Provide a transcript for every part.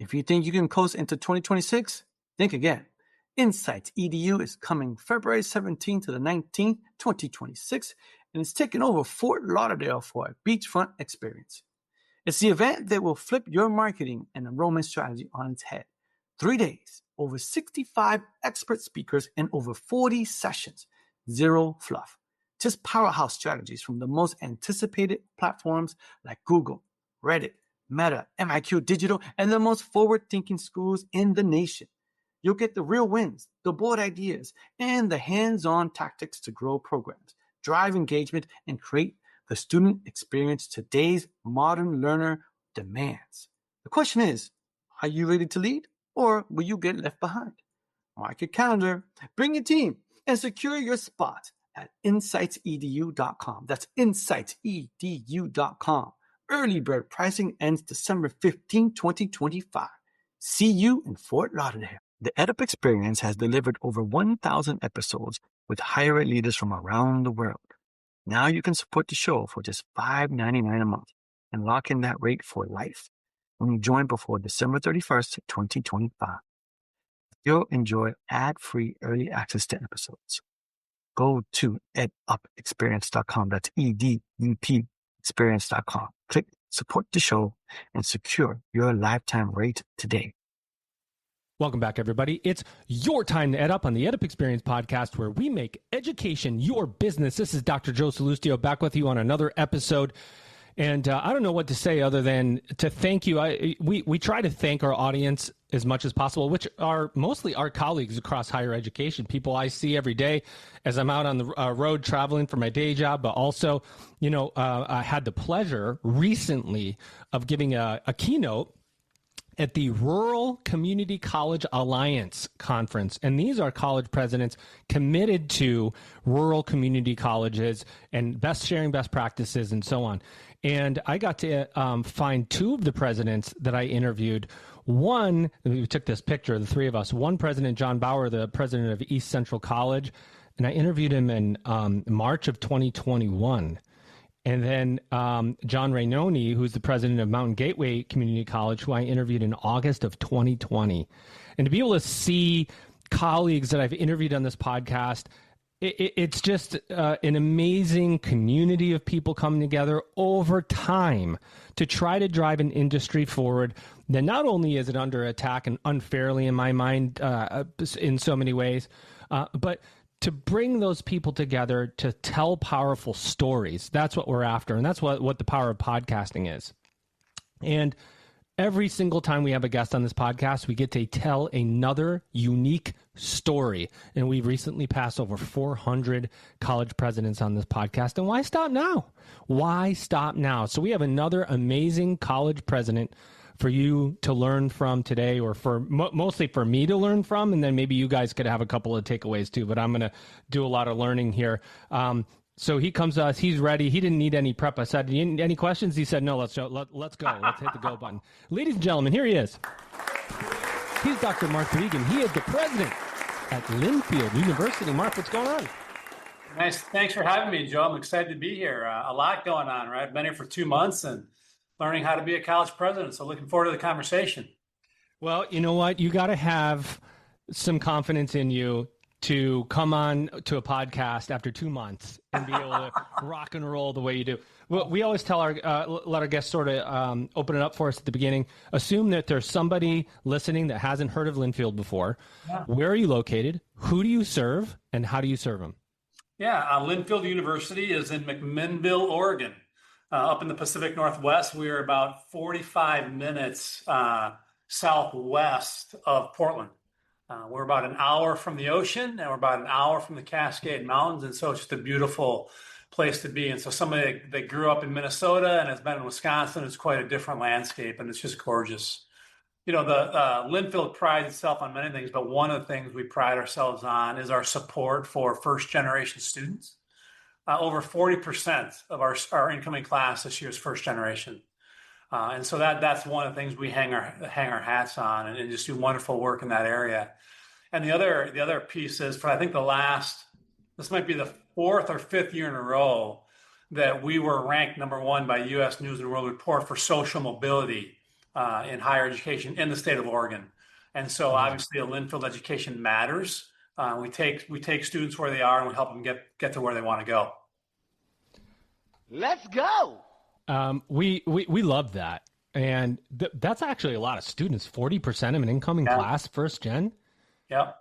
If you think you can coast into 2026, think again. Insights EDU is coming February 17th to the 19th, 2026, and it's taking over Fort Lauderdale for a beachfront experience. It's the event that will flip your marketing and enrollment strategy on its head. 3 days, over 65 expert speakers, and over 40 sessions. Zero fluff. Just powerhouse strategies from the most anticipated platforms like Google, Reddit, Meta, MIQ Digital, and the most forward-thinking schools in the nation. You'll get the real wins, the bold ideas, and the hands-on tactics to grow programs, drive engagement, and create the student experience today's modern learner demands. The question is, are you ready to lead, or will you get left behind? Mark your calendar, bring your team, and secure your spot at insightsedu.com. That's insightsedu.com. Early bird pricing ends December 15, 2025. See you in Fort Lauderdale. The EdUp experience has delivered over 1,000 episodes with higher ed leaders from around the world. Now you can support the show for just $5.99 a month and lock in that rate for life when you join before December 31st, 2025. You'll enjoy ad-free early access to episodes. Go to edupexperience.com. That's EDUP experience.com. Click support the show and secure your lifetime rate today. Welcome back, everybody. It's your time to EdUp on the EdUp Experience podcast, where we make education your business. This is Dr. Joe Salustio back with you on another episode. And I don't know what to say other than to thank you. We try to thank our audience as much as possible, which are mostly our colleagues across higher education, people I see every day as I'm out on the road traveling for my day job. But also, I had the pleasure recently of giving a keynote at the Rural Community College Alliance Conference. And these are college presidents committed to rural community colleges and sharing best practices and so on. And I got to find two of the presidents that I interviewed. One, we took this picture, the three of us. One president, John Bauer, the president of East Central College, and I interviewed him in March of 2021. And then John Rainoni, who's the president of Mountain Gateway Community College, who I interviewed in August of 2020. And to be able to see colleagues that I've interviewed on this podcast, it's just an amazing community of people coming together over time to try to drive an industry forward that not only is it under attack and unfairly in my mind in so many ways, but to bring those people together to tell powerful stories. That's what we're after, and that's what the power of podcasting is. And every single time we have a guest on this podcast, we get to tell another unique story. And we've recently passed over 400 college presidents on this podcast. And why stop now? Why stop now? So we have another amazing college president for you to learn from today, or for mostly for me to learn from, and then maybe you guys could have a couple of takeaways too, but I'm going to do a lot of learning here. So he comes to us, he's ready. He didn't need any prep. I said, any questions? He said, no, let's go. Let's hit the go button. Ladies and gentlemen, here he is. He's Dr. Mark Blegen. He is the president at Linfield University. Mark, what's going on? Nice. Thanks for having me, Joe. I'm excited to be here. A lot going on, right? I've been here for 2 months and learning how to be a college president. So looking forward to the conversation. Well, you know what? You got to have some confidence in you to come on to a podcast after 2 months and be able to rock and roll the way you do. Well, we always tell let our guests sort of open it up for us at the beginning. Assume that there's somebody listening that hasn't heard of Linfield before. Yeah. Where are you located? Who do you serve? And how do you serve them? Yeah, Linfield University is in McMinnville, Oregon. Up in the Pacific Northwest. We are about 45 minutes southwest of Portland. We're about an hour from the ocean, and we're about an hour from the Cascade Mountains, and so it's just a beautiful place to be. And so somebody that grew up in Minnesota and has been in Wisconsin, it's quite a different landscape, and it's just gorgeous. The Linfield prides itself on many things, but one of the things we pride ourselves on is our support for first-generation students. Over 40% of our incoming class this year is first generation. And so that's one of the things we hang our hats on and just do wonderful work in that area. And the other piece is, for I think this might be the 4th or 5th year in a row that we were ranked #1 by U.S. News and World Report for social mobility in higher education in the state of Oregon. And so obviously a Linfield education matters. We take students where they are and we help them get to where they want to go. Let's go. We love that. And that's actually a lot of students, 40% of an incoming class, first gen. Yep.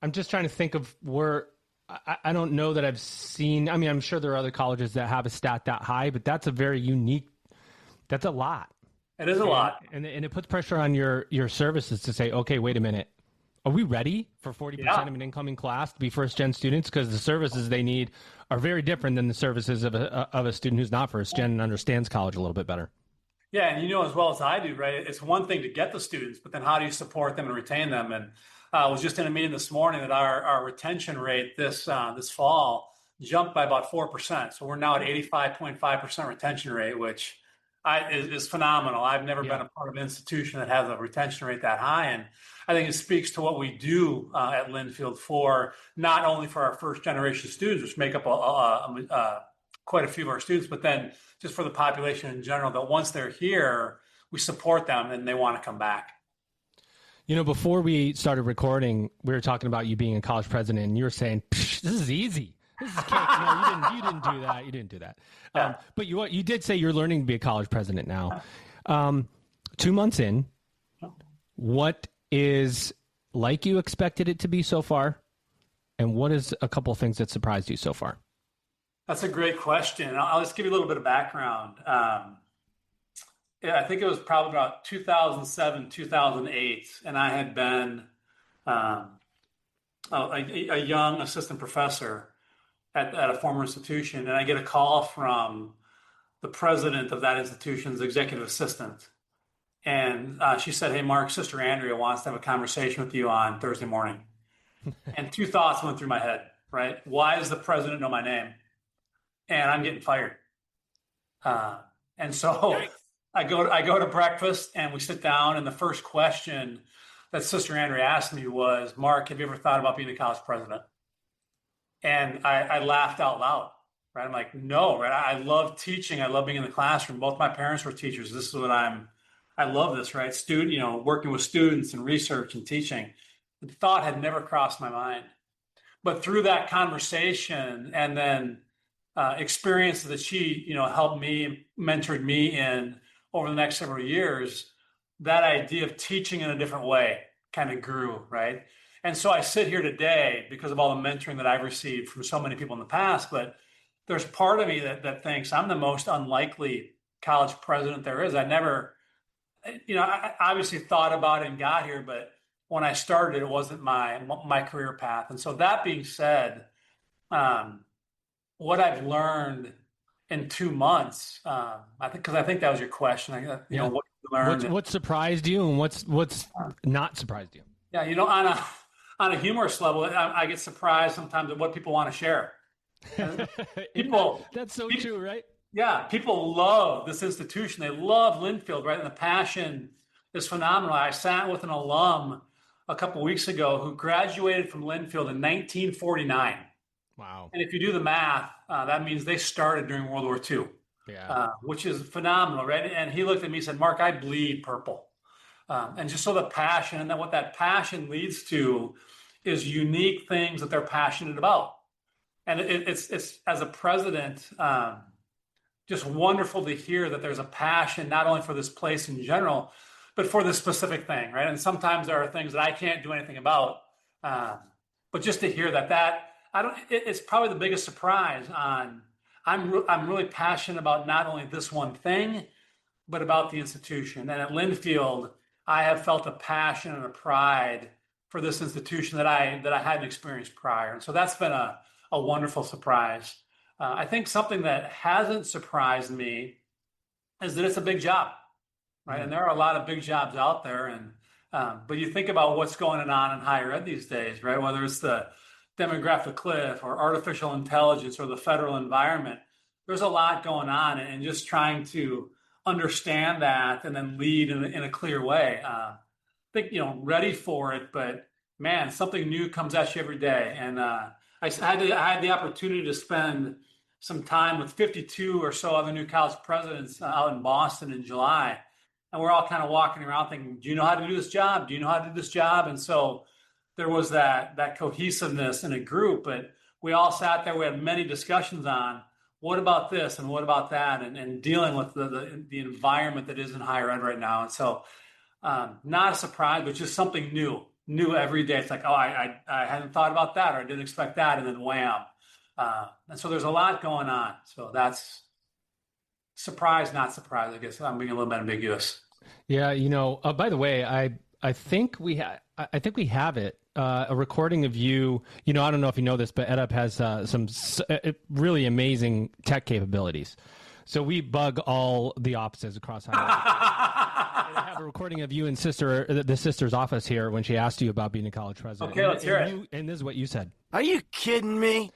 I'm just trying to think of where, I don't know that I've seen, I mean, I'm sure there are other colleges that have a stat that high, but that's a very unique, that's a lot. It is a lot. And it puts pressure on your services to say, okay, wait a minute. Are we ready for 40% of an incoming class to be first-gen students? Because the services they need are very different than the services of a student who's not first-gen and understands college a little bit better. Yeah, and you know as well as I do, right? It's one thing to get the students, but then how do you support them and retain them? And I was just in a meeting this morning that our retention rate this fall jumped by about 4%. So we're now at 85.5% retention rate, which is phenomenal. I've never been a part of an institution that has a retention rate that high. And I think it speaks to what we do at Linfield for not only for our first generation students, which make up quite a few of our students, but then just for the population in general, that once they're here, we support them and they want to come back. You know, before we started recording, we were talking about you being a college president, and you were saying, this is easy. This is cake. No, you didn't do that. You didn't do that. Yeah. But you did say you're learning to be a college president now. 2 months in, what is like you expected it to be so far? And what is a couple of things that surprised you so far? That's a great question. I'll just give you a little bit of background. I think it was probably about 2007, 2008, and I had been a young assistant professor at a former institution, and I get a call from the president of that institution's executive assistant. And she said, "Hey, Mark, Sister Andrea wants to have a conversation with you on Thursday morning." And two thoughts went through my head, right? Why does the president know my name? And I'm getting fired. And so I go to breakfast and we sit down, and the first question that Sister Andrea asked me was, "Mark, have you ever thought about being a college president?" And I laughed out loud, right? I'm like, no, right? I love teaching. I love being in the classroom. Both my parents were teachers. This is what I love this, right? Working with students and research and teaching. The thought had never crossed my mind. But through that conversation and then experience that she, helped me, mentored me in over the next several years, that idea of teaching in a different way kind of grew, right? And so I sit here today because of all the mentoring that I've received from so many people in the past, but there's part of me that thinks I'm the most unlikely college president there is. I never, I obviously thought about it and got here, but when I started, it wasn't my career path. And so that being said, what I've learned in 2 months, I think that was your question. What you learned. What surprised you, and what's not surprised you? Yeah, on a humorous level, I get surprised sometimes at what people want to share. That's so true, right? Yeah, people love this institution. They love Linfield, right? And the passion is phenomenal. I sat with an alum a couple of weeks ago who graduated from Linfield in 1949. Wow. And if you do the math, that means they started during World War II, which is phenomenal, right? And he looked at me and said, "Mark, I bleed purple." And just so the passion, and then what that passion leads to is unique things that they're passionate about. And it's as a president, just wonderful to hear that there's a passion, not only for this place in general, but for this specific thing, right? And sometimes there are things that I can't do anything about, but just to hear it's probably the biggest surprise I'm really passionate about not only this one thing, but about the institution. And at Linfield, I have felt a passion and a pride for this institution that I hadn't experienced prior. And so that's been a wonderful surprise. I think something that hasn't surprised me is that it's a big job, right? And there are a lot of big jobs out there. And but you think about what's going on in higher ed these days, right? Whether it's the demographic cliff or artificial intelligence or the federal environment, there's a lot going on, and just trying to understand that and then lead in a clear way. I think, ready for it, but man, something new comes at you every day. And I had the opportunity to spend some time with 52 or so other new college presidents out in Boston in July. And we're all kind of walking around thinking, do you know how to do this job? Do you know how to do this job? And so there was that cohesiveness in a group, but we all sat there. We had many discussions on what about this and what about that, and dealing with the environment that is in higher ed right now. And so not a surprise, but just something new every day. It's like, oh, I hadn't thought about that, or I didn't expect that, and then wham. And so there's a lot going on. So that's surprise, not surprise. I guess I'm being a little bit ambiguous. Yeah, by the way, I think we have it. A recording of you. I don't know if you know this, but EdUp has some really amazing tech capabilities. So we bug all the offices across higher ed. I have a recording of you and the sister's office here when she asked you about being a college president. Okay, let's hear it. And this is what you said. Are you kidding me?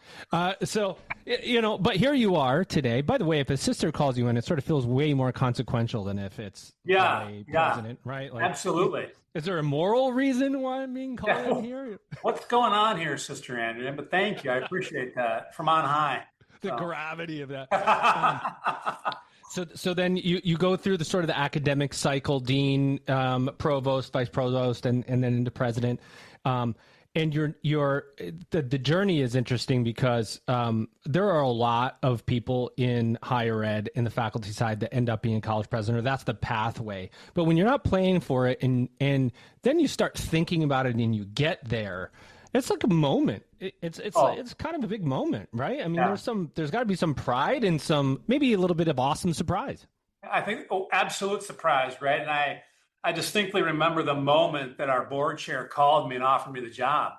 So, but here you are today. By the way, if a sister calls you in, it sort of feels way more consequential than if it's a president, right? Like, absolutely. Is there a moral reason why I'm being called in here? What's going on here, Sister Andrea? But thank you. I appreciate that from on high. The gravity of that. So then you go through the sort of the academic cycle, dean, provost, vice provost, and then into president. And the journey is interesting because there are a lot of people in higher ed in the faculty side that end up being college president, or that's the pathway. But when you're not playing for it, and then you start thinking about it and you get there, it's like a moment. It's kind of a big moment, right? I mean, there's got to be some pride and some maybe a little bit of awesome surprise. I think absolute surprise, right? And I distinctly remember the moment that our board chair called me and offered me the job.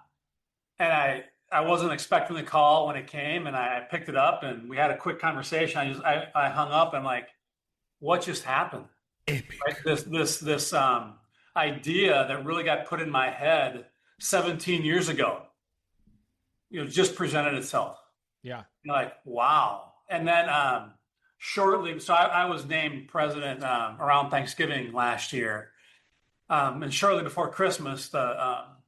And I wasn't expecting the call when it came, and I picked it up and we had a quick conversation. I hung up and I'm like, what just happened? Right? This idea that really got put in my head 17 years ago, just presented itself. Yeah. Like, wow. And then shortly, so I was named president around Thanksgiving last year. And shortly before Christmas,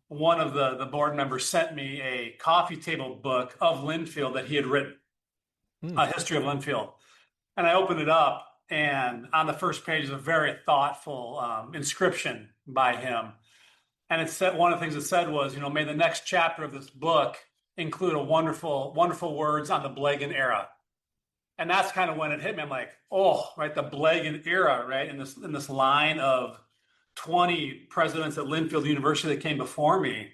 one of the board members sent me a coffee table book of Linfield that he had written, a history of Linfield. And I opened it up, and on the first page is a very thoughtful inscription by him. And it said, one of the things it said was, may the next chapter of this book include a wonderful, wonderful words on the Blegen era. And that's kind of when it hit me. I'm like, oh, right, the Blegen era, right? In this line of 20 presidents at Linfield University that came before me.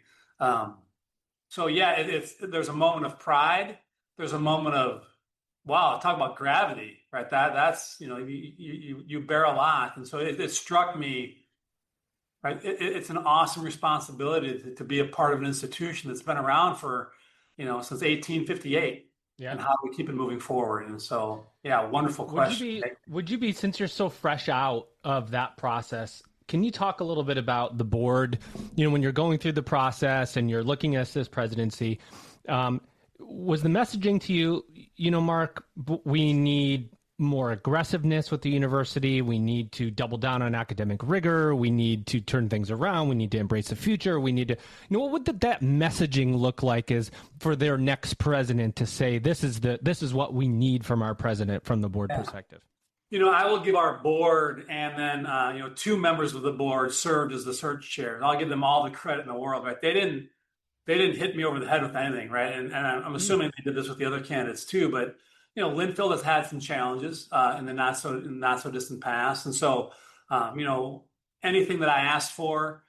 So yeah, there's a moment of pride. There's a moment of, wow, talk about gravity, right? That's, you bear a lot. And so it struck me, right? It's an awesome responsibility to be a part of an institution that's been around for, since 1858. Yeah. And how we keep it moving forward. And so, yeah, wonderful question. Would you be, since you're so fresh out of that process, can you talk a little bit about the board, when you're going through the process and you're looking at this presidency, was the messaging to you, Mark, we need more aggressiveness with the university. We need to double down on academic rigor. We need to turn things around. We need to embrace the future. We need to, what would that messaging look like is for their next president to say, this is what we need from our president from the board perspective? I will give our board and then, 2 members of the board served as the search chair, and I'll give them all the credit in the world, right? They didn't hit me over the head with anything, right? And I'm assuming they did this with the other candidates too, but Linfield has had some challenges in the not so distant past. And so, anything that I asked for,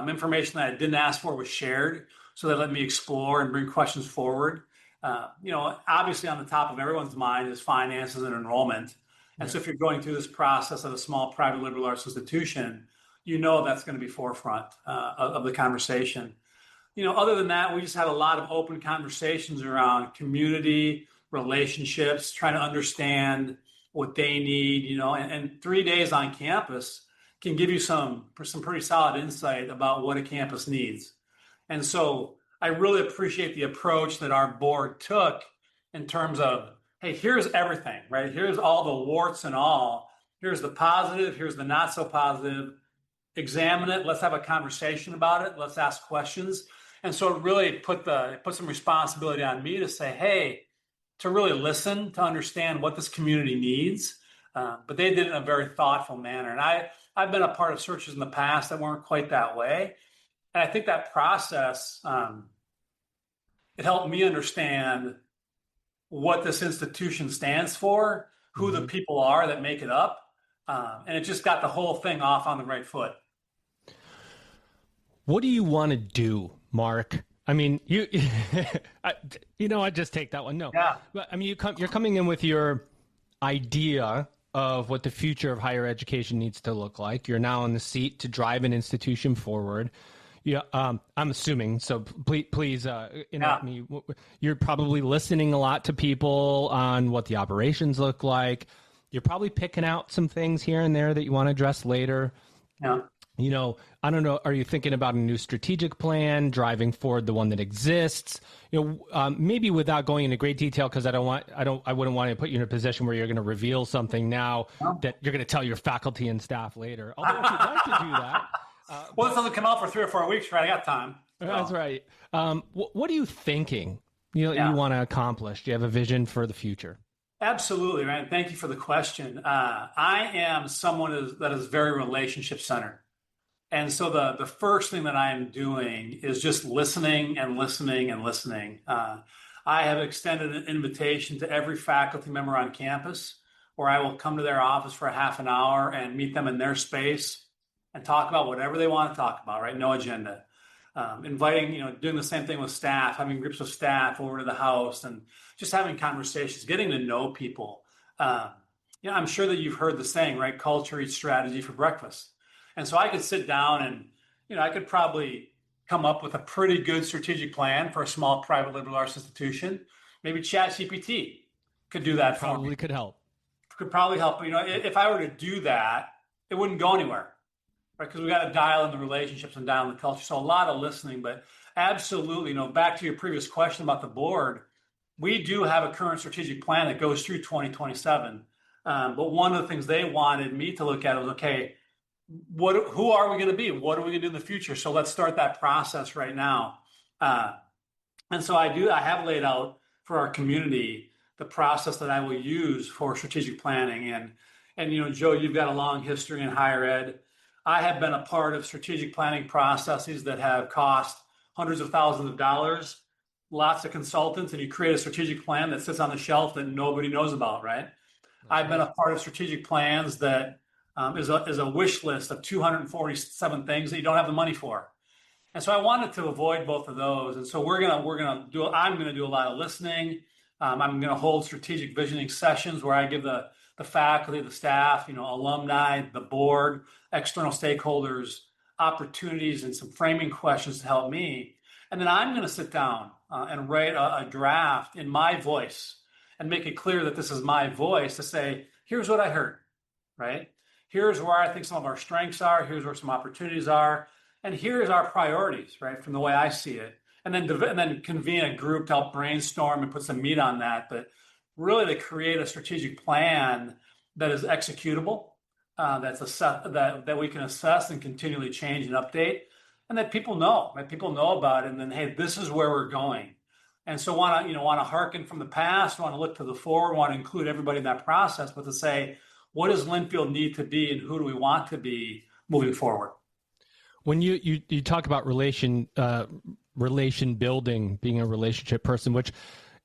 information that I didn't ask for was shared. So they let me explore and bring questions forward. Obviously on the top of everyone's mind is finances and enrollment. And so if you're going through this process at a small private liberal arts institution, that's going to be forefront of the conversation. Other than that, we just had a lot of open conversations around community, relationships, trying to understand what they need, and 3 days on campus can give you some pretty solid insight about what a campus needs. And so I really appreciate the approach that our board took in terms of, hey, here's everything, right? Here's all the warts and all. Here's the positive, here's the not so positive. Examine it. Let's have a conversation about it. Let's ask questions. And so it really put some responsibility on me to say, hey, to really listen, to understand what this community needs. But they did it in a very thoughtful manner. And I've been a part of searches in the past that weren't quite that way. And I think that process, it helped me understand what this institution stands for, who the people are that make it up. And it just got the whole thing off on the right foot. What do you want to do, Mark? I mean, I just take that one. No, yeah. But I mean, you're coming in with your idea of what the future of higher education needs to look like. You're now in the seat to drive an institution forward. Yeah, I'm assuming. So please interrupt me. You're probably listening a lot to people on what the operations look like. You're probably picking out some things here and there that you want to address later. Yeah. I don't know. Are you thinking about a new strategic plan, driving forward the one that exists? Maybe without going into great detail, because I wouldn't want to put you in a position where you're going to reveal something now that you're going to tell your faculty and staff later. Although if you'd like to do that. Well, this doesn't come out for 3 or 4 weeks, right? I got time. That's right. What are you thinking? You want to accomplish? Do you have a vision for the future? Absolutely, right. Thank you for the question. I am someone that is very relationship centered. And so the first thing that I am doing is just listening and listening and listening. I have extended an invitation to every faculty member on campus where I will come to their office for a half an hour and meet them in their space and talk about whatever they want to talk about, right? No agenda. Inviting, doing the same thing with staff, having groups of staff over to the house and just having conversations, getting to know people. I'm sure that you've heard the saying, right? Culture eats strategy for breakfast. And so I could sit down and, I could probably come up with a pretty good strategic plan for a small private liberal arts institution. Maybe ChatGPT could do that for me. Probably could help. Could probably help. If I were to do that, it wouldn't go anywhere. Right, because we got to dial in the relationships and dial in the culture. So a lot of listening, but absolutely, back to your previous question about the board, we do have a current strategic plan that goes through 2027. But one of the things they wanted me to look at was, okay, who are we going to be? What are we going to do in the future? So let's start that process right now. And so I have laid out for our community the process that I will use for strategic planning. And Joe, you've got a long history in higher ed. I have been a part of strategic planning processes that have cost hundreds of thousands of dollars, lots of consultants, and you create a strategic plan that sits on the shelf that nobody knows about, right? I've been a part of strategic plans that is a wish list of 247 things that you don't have the money for. And so I wanted to avoid both of those. And so I'm going to do a lot of listening. I'm going to hold strategic visioning sessions where I give the faculty, the staff, alumni, the board, external stakeholders, opportunities and some framing questions to help me. And then I'm going to sit down and write a draft in my voice and make it clear that this is my voice to say, here's what I heard, right? Here's where I think some of our strengths are. Here's where some opportunities are. And here's our priorities, right, from the way I see it. And then convene a group to help brainstorm and put some meat on that. But really to create a strategic plan that is executable, that we can assess and continually change and update, and that people know about it. And then, hey, this is where we're going. And so want to hearken from the past, want to look to the forward, want to include everybody in that process, but to say, what does Linfield need to be and who do we want to be moving forward? When you talk about relation building, being a relationship person, which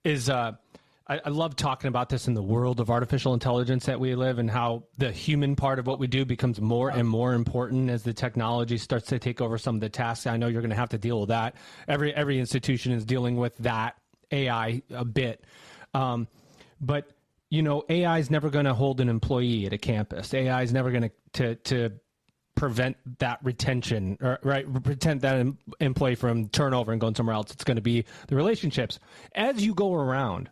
is I love talking about this in the world of artificial intelligence that we live, and how the human part of what we do becomes more and more important as the technology starts to take over some of the tasks. I know you're going to have to deal with that. Every institution is dealing with that AI a bit. But AI is never going to hold an employee at a campus. AI is never going to prevent that retention, prevent that employee from turnover and going somewhere else. It's going to be the relationships. As you go around,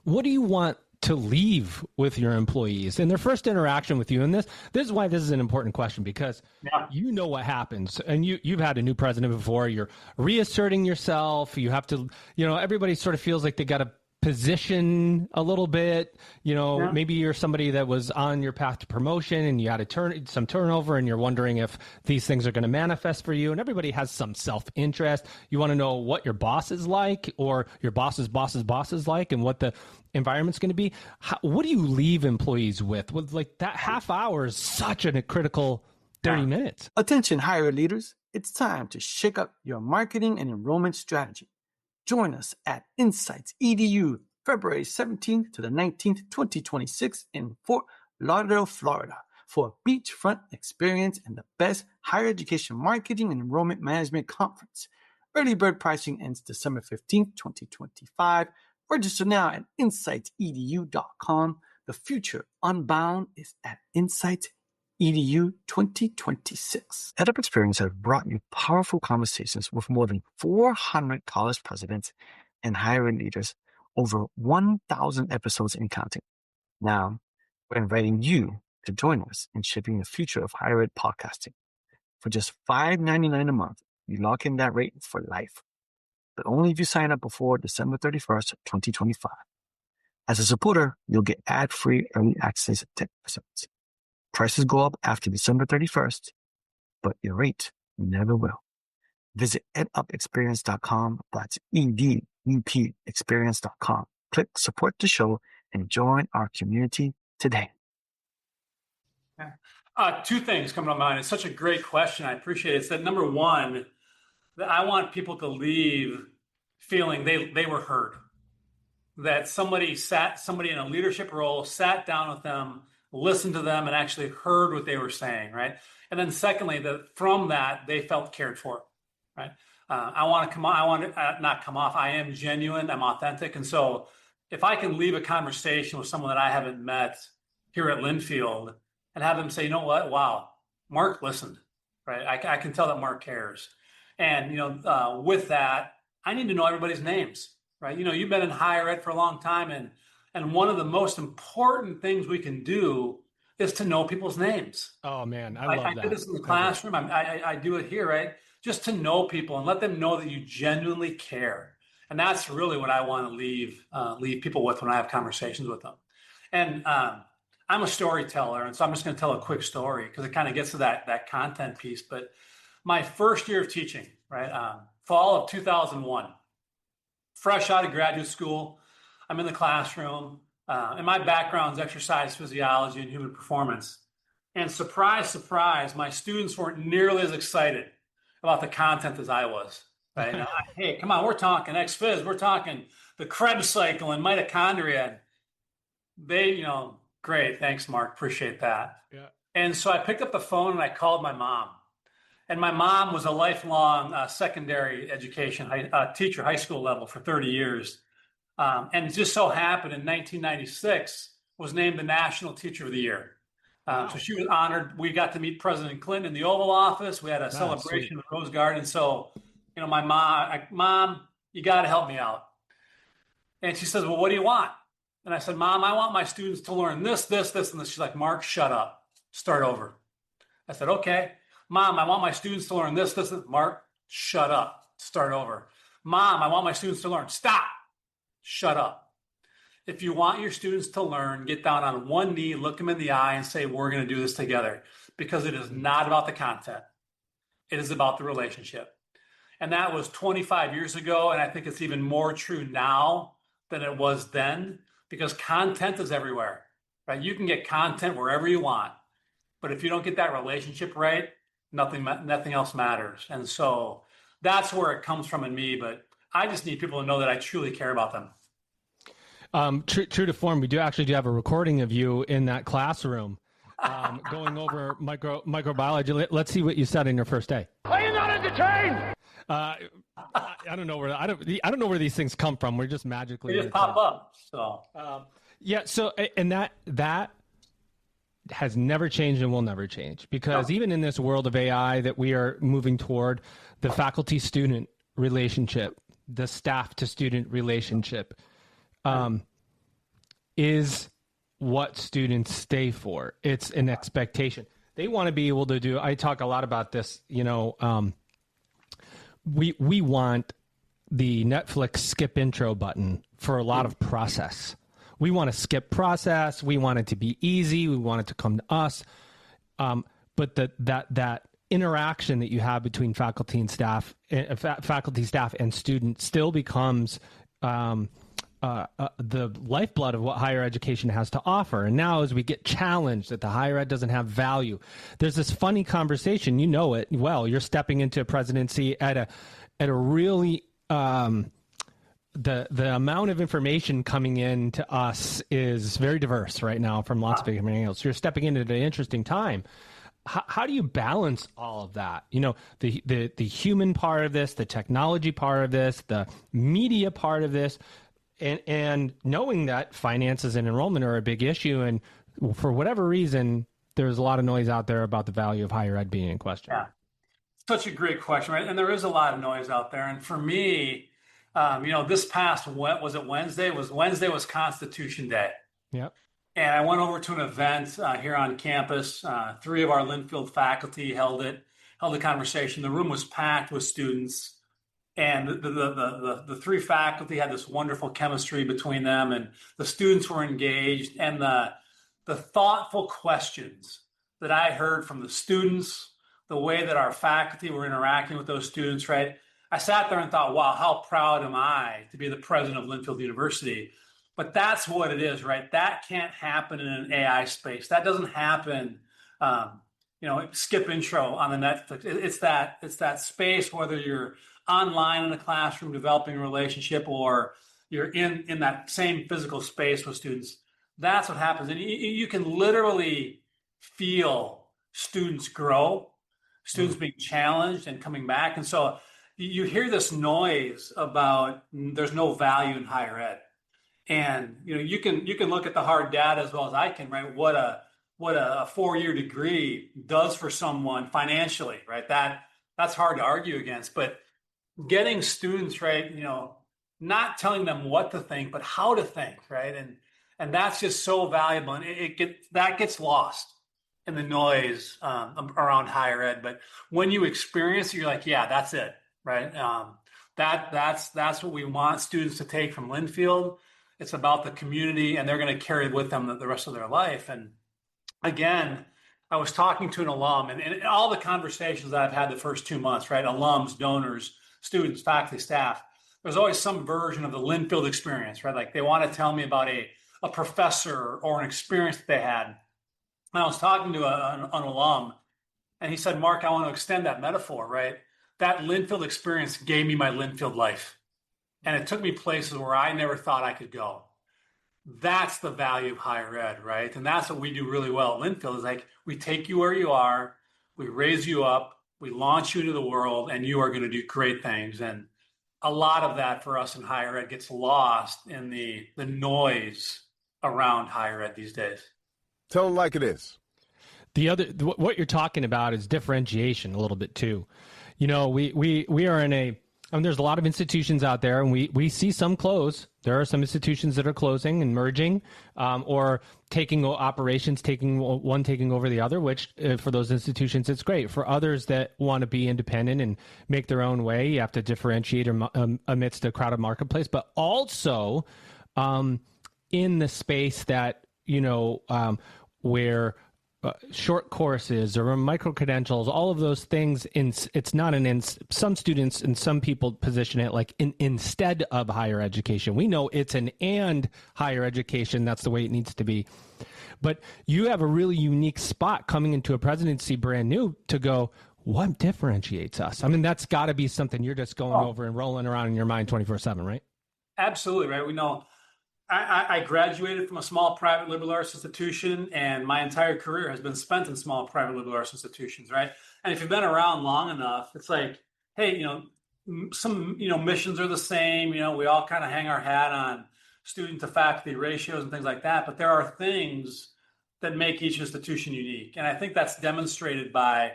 what do you want to leave with your employees in their first interaction with you? And this is why this is an important question, because you know what happens. And you've had a new president before. You're reasserting yourself. You have to, everybody sort of feels like they got to position a little bit. Maybe you're somebody that was on your path to promotion and you had some turnover and you're wondering if these things are going to manifest for you. And everybody has some self-interest. You want to know what your boss is like, or your boss's boss is like, and what the environment's going to be. What do you leave employees with? Like that half hour is such a critical 30 minutes. Attention, higher leaders. It's time to shake up your marketing and enrollment strategy. Join us at Insights EDU, February 17th to the 19th, 2026 in Fort Lauderdale, Florida, for a beachfront experience and the best higher education marketing and enrollment management conference. Early bird pricing ends December 15th, 2025. Register now at insightsedu.com. The future unbound is at Insights EDU 2026. EdUp Experience has brought you powerful conversations with more than 400 college presidents and higher ed leaders, over 1,000 episodes and counting. Now, we're inviting you to join us in shaping the future of higher ed podcasting. For just $5.99 a month, you lock in that rate for life, but only if you sign up before December 31st, 2025. As a supporter, you'll get ad-free early access to episodes. Prices go up after December 31st, but your rate never will. Visit edupexperience.com. That's EDUP experience.com. Click support the show and join our community today. Two things come to mind. It's such a great question. I appreciate it. It's that number one, that I want people to leave feeling they were heard. That somebody in a leadership role sat down with them, listened to them, and actually heard what they were saying, right? And then secondly, that from that, they felt cared for, right? I am genuine, I'm authentic. And so if I can leave a conversation with someone that I haven't met here at Linfield and have them say, you know what, wow, Mark listened, right? I can tell that Mark cares. And, with that, I need to know everybody's names, right? You've been in higher ed for a long time, and one of the most important things we can do is to know people's names. Oh man, I love that. I did this in the classroom. I do it here, right? Just to know people and let them know that you genuinely care. And that's really what I want to leave people with when I have conversations with them. And I'm a storyteller, and so I'm just going to tell a quick story because it kind of gets to that content piece. But my first year of teaching, right, fall of 2001, fresh out of graduate school, I'm in the classroom, and my background is exercise physiology and human performance. And surprise, surprise, my students weren't nearly as excited about the content as I was. Right? And hey, come on, we're talking ex-phys, we're talking the Krebs cycle and mitochondria. They, great, thanks, Mark, appreciate that. Yeah. And so I picked up the phone and I called my mom. And my mom was a lifelong secondary education teacher, high school level for 30 years. And it just so happened in 1996 was named the National Teacher of the Year. So she was honored. We got to meet President Clinton in the Oval Office. We had a celebration in the Rose Garden. So, my mom, you got to help me out. And she says, well, what do you want? And I said, Mom, I want my students to learn this, and this. She's like, Mark, shut up. Start over. I said, okay. Mom, I want my students to learn this. Mark, shut up. Start over. Mom, I want my students to learn. Stop. Shut up. If you want your students to learn, get down on one knee, look them in the eye, and say, we're going to do this together. Because it is not about the content. It is about the relationship. And that was 25 years ago, and I think it's even more true now than it was then, because content is everywhere, right? You can get content wherever you want, but if you don't get that relationship right, nothing else matters. And so that's where it comes from in me, but I just need people to know that I truly care about them. True to form, we do have a recording of you in that classroom going over microbiology. Let's see what you said in your first day. Are you not entertained? I don't know where these things come from. We're just magically they just pop up. So So and that has never changed and will never change, because even in this world of AI that we are moving toward, the faculty-student relationship, the staff-to-student relationship, is what students stay for. It's an expectation. They want to be able to do. I talk a lot about this. We want the Netflix skip intro button for a lot of process. We want to skip process. We want it to be easy. We want it to come to us. But that interaction that you have between faculty and staff, and students still becomes the lifeblood of what higher education has to offer. And now as we get challenged that the higher ed doesn't have value, there's this funny conversation, you know it well, you're stepping into a presidency at a really, the amount of information coming in to us is very diverse right now from lots of different angles. So you're stepping into an interesting time. How do you balance all of that? You know, the human part of this, the technology part of this, the media part of this, and knowing that finances and enrollment are a big issue, and for whatever reason, there's a lot of noise out there about the value of higher ed being in question. Yeah, such a great question, right? And there is a lot of noise out there. And for me, this past, was it Wednesday? Wednesday was Constitution Day. Yep. And I went over to an event here on campus. 3 of our Linfield faculty held a conversation. The room was packed with students. And the 3 faculty had this wonderful chemistry between them, and the students were engaged. And the thoughtful questions that I heard from the students, the way that our faculty were interacting with those students, right? I sat there and thought, wow, how proud am I to be the president of Linfield University? But that's what it is, right? That can't happen in an AI space. That doesn't happen, skip intro on the Netflix. It's that space, whether you're online in a classroom developing a relationship or you're in that same physical space with students. That's what happens. And you can literally feel students grow, students being challenged and coming back. And so you hear this noise about there's no value in higher ed. And you can look at the hard data as well as I can, right? What a 4-year degree does for someone financially, right? That's hard to argue against. But getting students, right, not telling them what to think, but how to think, right? And that's just so valuable. And that gets lost in the noise around higher ed. But when you experience it, you're like, yeah, that's it, right? That's what we want students to take from Linfield. It's about the community, and they're going to carry it with them the rest of their life. And again, I was talking to an alum, and all the conversations that I've had the first 2 months, right? Alums, donors, students, faculty, staff, there's always some version of the Linfield experience, right? Like they want to tell me about a professor or an experience that they had. And I was talking to an alum, and he said, Mark, I want to extend that metaphor, right? That Linfield experience gave me my Linfield life. And it took me places where I never thought I could go. That's the value of higher ed, right? And that's what we do really well at Linfield is like, we take you where you are, we raise you up, we launch you into the world, and you are going to do great things. And a lot of that for us in higher ed gets lost in the noise around higher ed these days. Tell them like it is. What you're talking about is differentiation a little bit too. We are in there's a lot of institutions out there, and we see some close. There are some institutions that are closing and merging, or taking operations, taking over the other, which for those institutions, it's great. For others that want to be independent and make their own way, you have to differentiate amidst a crowded marketplace, but also in the space that, where short courses or micro credentials, all of those things, it's not some students and some people position it like instead of higher education. We know it's an and higher education. That's the way it needs to be. But you have a really unique spot coming into a presidency brand new to go, what differentiates us? I mean, that's got to be something you're just going over and rolling around in your mind 24/7, right? Absolutely, right? We know I graduated from a small private liberal arts institution, and my entire career has been spent in small private liberal arts institutions, right? And if you've been around long enough, it's like, hey, some missions are the same. We all kind of hang our hat on student to faculty ratios and things like that. But there are things that make each institution unique, and I think that's demonstrated by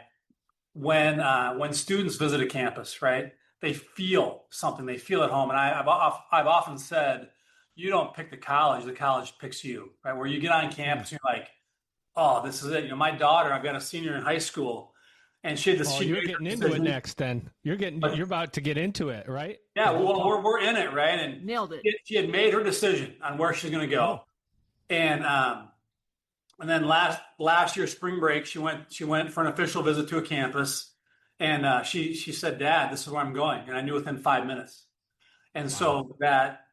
when students visit a campus, right? They feel something. They feel at home, and I've often said, you don't pick the college picks you, right? Where you get on campus, you're like, oh, this is it. My daughter, I've got a senior in high school, And she had this. Oh, you're getting into it next. Then you're about to get into it, right? Yeah, well, we're in it, right? And nailed it. She had made her decision on where she's going to go, and then last year spring break, she went for an official visit to a campus, and she said, "Dad, this is where I'm going," and I knew within 5 minutes. And so that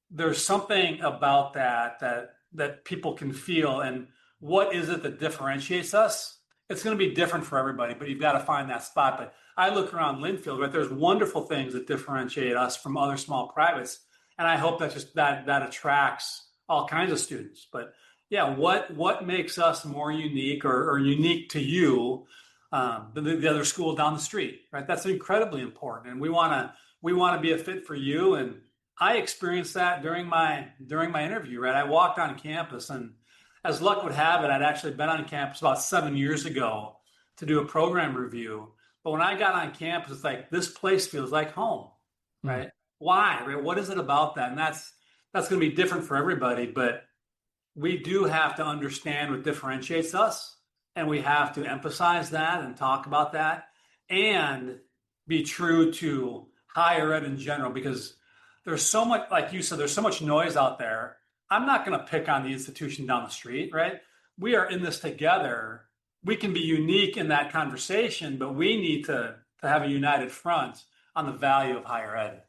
there's something about that people can feel, and what is it that differentiates us? It's going to be different for everybody, but you've got to find that spot. But I look around Linfield, right? There's wonderful things that differentiate us from other small privates, and I hope that attracts all kinds of students. But yeah, what makes us more unique or unique to you than the other school down the street, right? That's incredibly important, and we want to be a fit for you. And I experienced that during my interview, right? I walked on campus, and as luck would have it, I'd actually been on campus about 7 years ago to do a program review. But when I got on campus, it's like, this place feels like home, right? Mm-hmm. Why, right? What is it about that? And that's going to be different for everybody, but we do have to understand what differentiates us, and we have to emphasize that and talk about that and be true to higher ed in general, because there's so much, like you said, there's so much noise out there. I'm not going to pick on the institution down the street, right? We are in this together. We can be unique in that conversation, but we need to have a united front on the value of higher ed.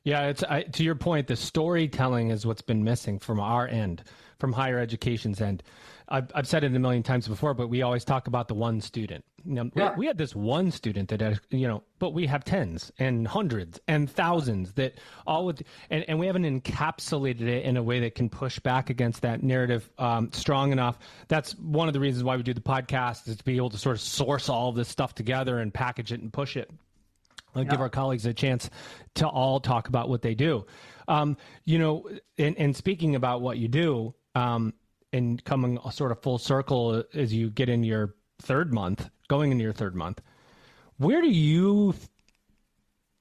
Yeah, to your point, the storytelling is what's been missing from our end, from higher education's end. I've said it a million times before, but we always talk about the one student. We had this one student that, but we have tens and hundreds and thousands that all with, and we haven't encapsulated it in a way that can push back against that narrative strong enough. That's one of the reasons why we do the podcast, is to be able to sort of source all of this stuff together and package it and push it. Give our colleagues a chance to all talk about what they do. And speaking about what you do, and coming sort of full circle as you get in your going into your third month, where do you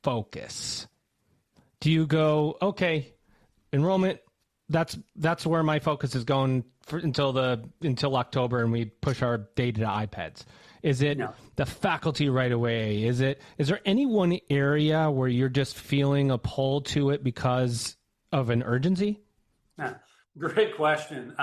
focus? Do you go, okay, enrollment, that's where my focus is going until October, and we push our data to iPads? Is it the faculty right away? Is there any one area where you're just feeling a pull to it because of an urgency? Yeah, great question.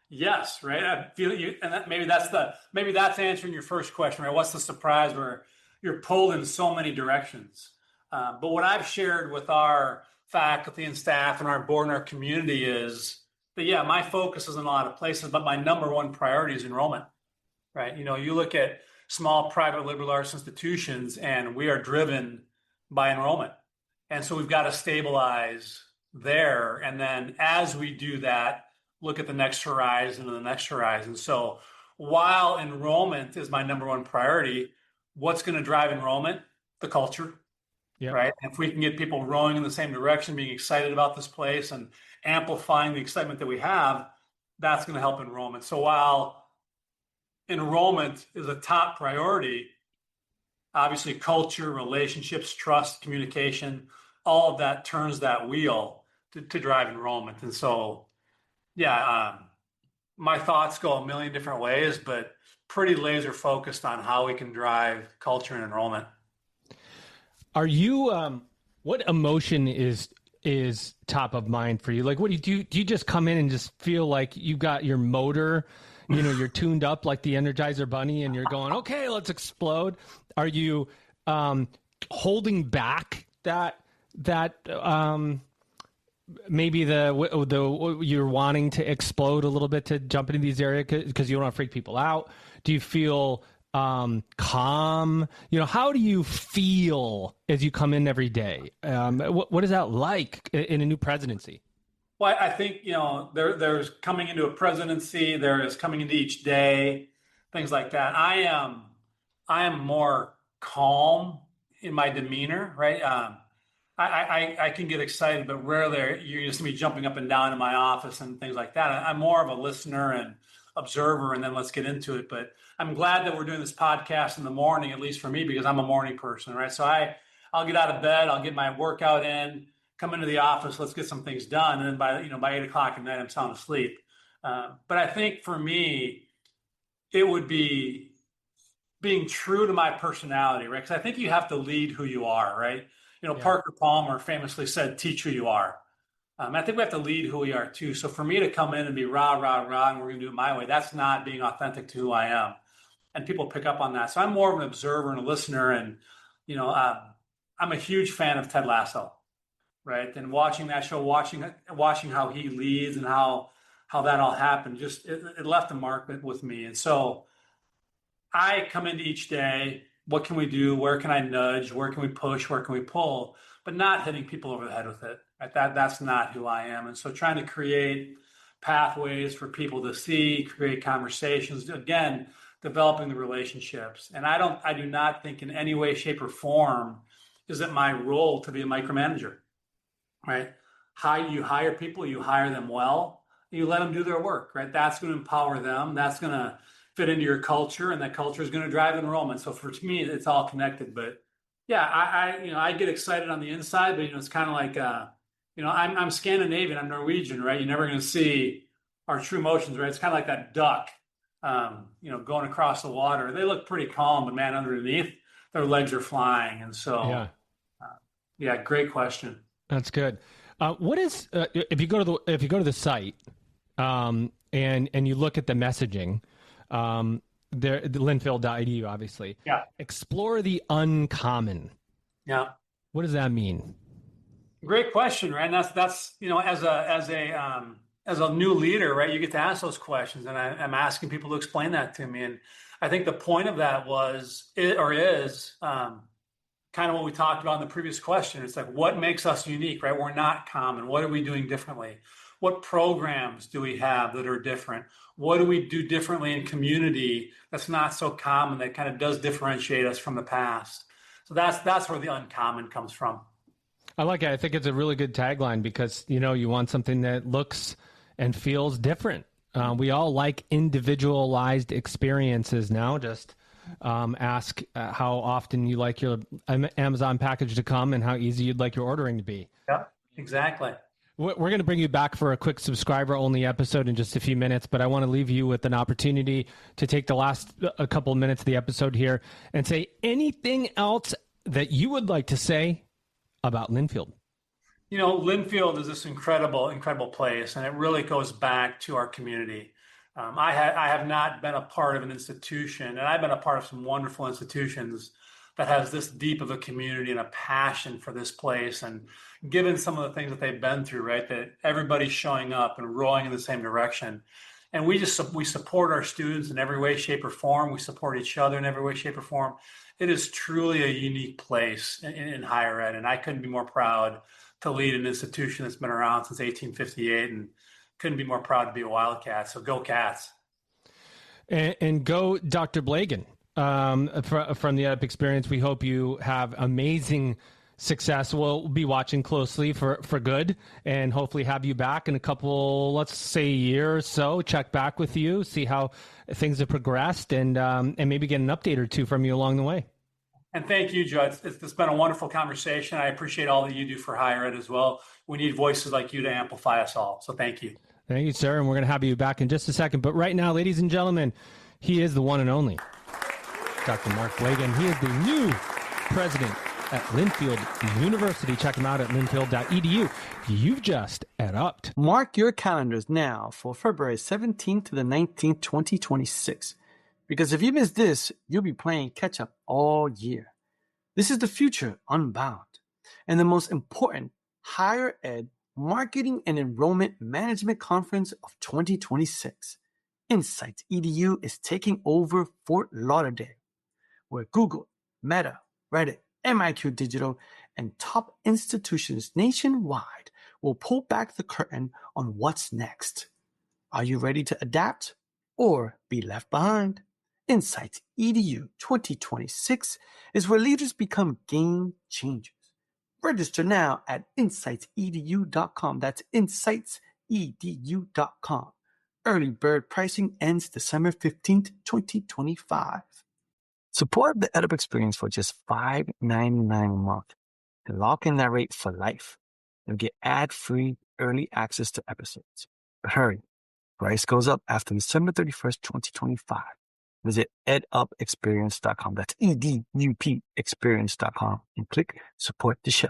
Yes, right. I feel you, and maybe that's answering your first question, right? What's the surprise where you're pulled in so many directions? But what I've shared with our faculty and staff and our board and our community is that, my focus is in a lot of places, but my number one priority is enrollment. Right. You look at small private liberal arts institutions, and we are driven by enrollment. And so we've got to stabilize there. And then as we do that, look at the next horizon and the next horizon. So while enrollment is my number one priority, what's going to drive enrollment? The culture. Yep. Right. And if we can get people rowing in the same direction, being excited about this place and amplifying the excitement that we have, that's going to help enrollment. So while enrollment is a top priority, obviously culture, relationships, trust, communication, all of that turns that wheel to drive enrollment. And so, my thoughts go a million different ways, but pretty laser focused on how we can drive culture and enrollment. Are you, what emotion is top of mind for you? Like, what do you just come in and just feel like you got your motor, you're tuned up like the Energizer Bunny, and you're going, okay, let's explode? Are you holding back that maybe the you're wanting to explode a little bit to jump into these areas because you don't want to freak people out? Do you feel calm? How do you feel as you come in every day? What is that like in a new presidency? Well, I think, there's coming into a presidency, there is coming into each day, things like that. I am more calm in my demeanor, right? I can get excited, but rarely you're just going to be jumping up and down in my office and things like that. I'm more of a listener and observer, and then let's get into it. But I'm glad that we're doing this podcast in the morning, at least for me, because I'm a morning person, right? So I'll get out of bed, I'll get my workout in, come into the office, let's get some things done. And then by 8:00 at night, I'm sound asleep. But I think for me, it would be being true to my personality, right? Because I think you have to lead who you are, right? You know, Yeah. Parker Palmer famously said, teach who you are. I think we have to lead who we are too. So for me to come in and be rah, rah, rah, and we're going to do it my way, that's not being authentic to who I am. And people pick up on that. So I'm more of an observer and a listener. And, I'm a huge fan of Ted Lasso, right? And watching that show, watching how he leads and how that all happened, just it left a mark with me. And so I come into each day, what can we do? Where can I nudge? Where can we push? Where can we pull? But not hitting people over the head with it. Right? That's not who I am. And so trying to create pathways for people to see, create conversations, again, developing the relationships. And I do not think in any way, shape, or form is it my role to be a micromanager, right? How you hire people, you hire them well, you let them do their work, right? That's going to empower them. That's going to fit into your culture, and that culture is going to drive enrollment. So for me, it's all connected. But yeah, I get excited on the inside, but it's kind of like I'm Scandinavian, I'm Norwegian, right? You're never going to see our true emotions, right? It's kind of like that duck, going across the water. They look pretty calm, but man, underneath, their legs are flying. And so, great question. That's good. What is if you go to the site and you look at the messaging, the Linfield.edu, obviously. Yeah. Explore the uncommon. Yeah. What does that mean? Great question, right? And that's as a new leader, right? You get to ask those questions, and I'm asking people to explain that to me. And I think the point of that is kind of what we talked about in the previous question. It's like, what makes us unique, right? We're not common. What are we doing differently? What programs do we have that are different? What do we do differently in community that's not so common, that kind of does differentiate us from the past? So that's where the uncommon comes from. I like it. I think it's a really good tagline because, you want something that looks and feels different. We all like individualized experiences now. Just ask how often you like your Amazon package to come and how easy you'd like your ordering to be. Yeah, exactly. We're going to bring you back for a quick subscriber-only episode in just a few minutes, but I want to leave you with an opportunity to take the last a couple of minutes of the episode here and say anything else that you would like to say about Linfield. Linfield is this incredible, incredible place, and it really goes back to our community. I have not been a part of an institution, and I've been a part of some wonderful institutions that has this deep of a community and a passion for this place. And given some of the things that they've been through, right, that everybody's showing up and rowing in the same direction. And we support our students in every way, shape, or form. We support each other in every way, shape, or form. It is truly a unique place in higher ed. And I couldn't be more proud to lead an institution that's been around since 1858, and couldn't be more proud to be a Wildcat. So go Cats. And go Dr. Blegen. From the EdUp experience, we hope you have amazing success. We'll be watching closely for good, and hopefully have you back in a couple, let's say, a year or so. Check back with you, see how things have progressed, and maybe get an update or two from you along the way. And thank you, Joe. It's been a wonderful conversation. I appreciate all that you do for higher ed as well. We need voices like you to amplify us all. So thank you. Thank you, sir. And we're going to have you back in just a second. But right now, ladies and gentlemen, he is the one and only Dr. Mark Blegen. He is the new president at Linfield University. Check him out at linfield.edu. You've just EdUp'd. Mark your calendars now for February 17th to the 19th, 2026. Because if you miss this, you'll be playing catch up all year. This is the future unbound and the most important higher ed marketing and enrollment management conference of 2026. Insights EDU is taking over Fort Lauderdale, where Google, Meta, Reddit, MIQ Digital, and top institutions nationwide will pull back the curtain on what's next. Are you ready to adapt or be left behind? Insights EDU 2026 is where leaders become game changers. Register now at insightsedu.com. That's insightsedu.com. Early bird pricing ends December 15th, 2025. Support the EdUp experience for just $5.99 a month and lock in that rate for life. You'll get ad-free early access to episodes. But hurry, price goes up after December 31st, 2025. visit edupexperience.com. That's EDUP experience.com and click support the show.